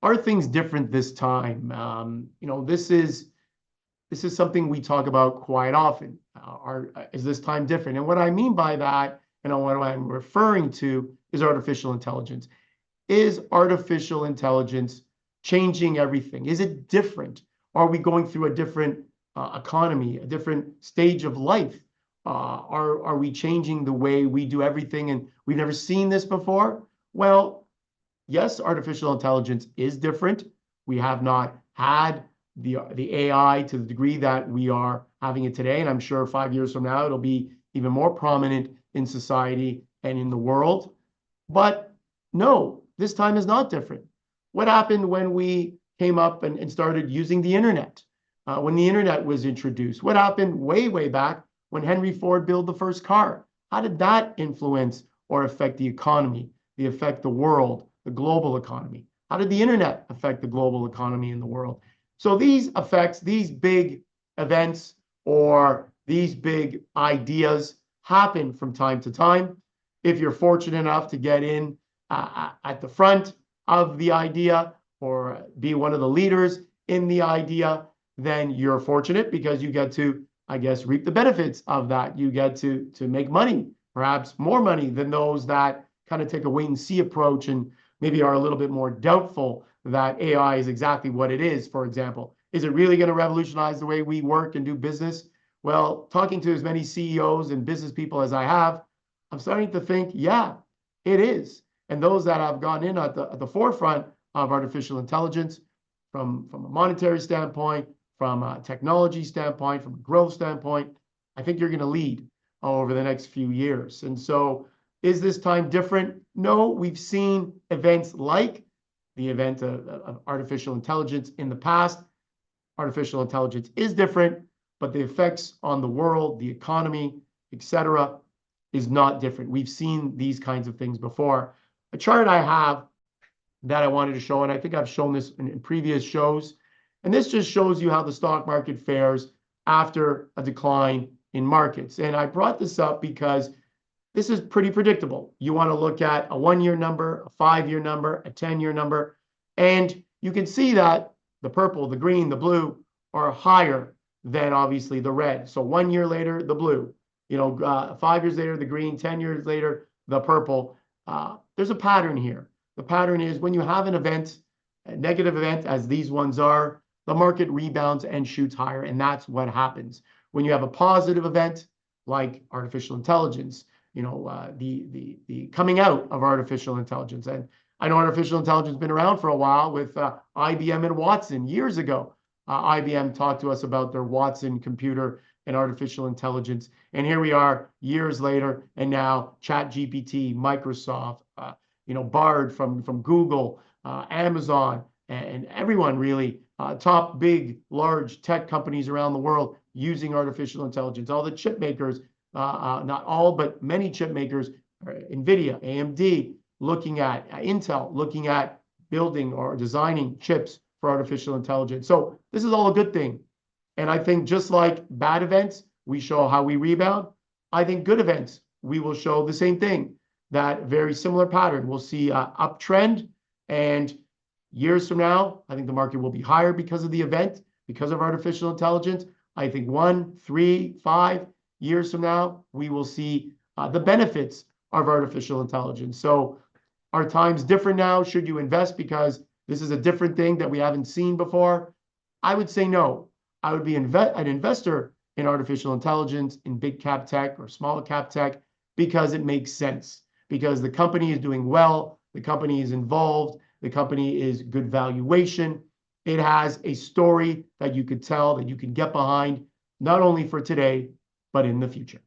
are things different this time? This is something we talk about quite often. Is this time different? And what I mean by that, and what I'm referring to, is artificial intelligence. Is artificial intelligence changing everything? Is it different? Are we going through a different economy, a different stage of life? Are we changing the way we do everything and we've never seen this before? Well, yes, artificial intelligence is different. We have not had the AI to the degree that we are having it today. And I'm sure 5 years from now, it'll be even more prominent in society and in the world. But no, this time is not different. What happened when we came up and started using the internet? When the internet was introduced? What happened way, way back when Henry Ford built the first car? How did that influence or affect the economy, affect the world, the global economy? How did the internet affect the global economy in the world? So these effects, these big events or these big ideas happen from time to time. If you're fortunate enough to get in at the front of the idea or be one of the leaders in the idea, then you're fortunate because you get to, I guess, reap the benefits of that. You get to make money, perhaps more money than those that kind of take a wait and see approach and maybe are a little bit more doubtful that AI is exactly what it is. For example, is it really going to revolutionize the way we work and do business? Well, talking to as many CEOs and business people as I have, I'm starting to think, yeah, it is. And those that have gone in at the forefront of artificial intelligence, from a monetary standpoint, from a technology standpoint, from a growth standpoint, I think you're going to lead over the next few years. And so is this time different? No, we've seen events like the event of artificial intelligence in the past. Artificial intelligence is different, but the effects on the world, the economy, etc., is not different. We've seen these kinds of things before. A chart I have that I wanted to show, and I think I've shown this in previous shows, and this just shows you how the stock market fares after a decline in markets. And I brought this up because this is pretty predictable. You want to look at a 1-year number, a 5-year number, a 10-year number, and you can see that the purple, the green, the blue are higher than obviously the red. So 1 year later, the blue, 5 years later, the green, 10 years later, the purple. There's a pattern here. The pattern is when you have an event, a negative event, as these ones are, the market rebounds and shoots higher, and that's what happens. When you have a positive event, like artificial intelligence, the coming out of artificial intelligence. And I know artificial intelligence has been around for a while with IBM and Watson years ago. IBM talked to us about their Watson computer and artificial intelligence. And here we are years later, and now ChatGPT, Microsoft, Bard from Google, Amazon, and everyone really, top big, large tech companies around the world using artificial intelligence. All the chip makers, not all, but many chip makers, NVIDIA, AMD, looking at Intel, looking at building or designing chips for artificial intelligence. So this is all a good thing. And I think just like bad events, we show how we rebound. I think good events, we will show the same thing, that very similar pattern. We'll see an uptrend, and years from now, I think the market will be higher because of the event, because of artificial intelligence. I think 1, 3, 5 years from now, we will see the benefits of artificial intelligence. So are times different now? Should you invest because this is a different thing that we haven't seen before? I would say no. I would be an investor in artificial intelligence, in big cap tech or small cap tech, because it makes sense, because the company is doing well, the company is involved, the company is good valuation. It has a story that you could tell, that you can get behind, not only for today, but in the future.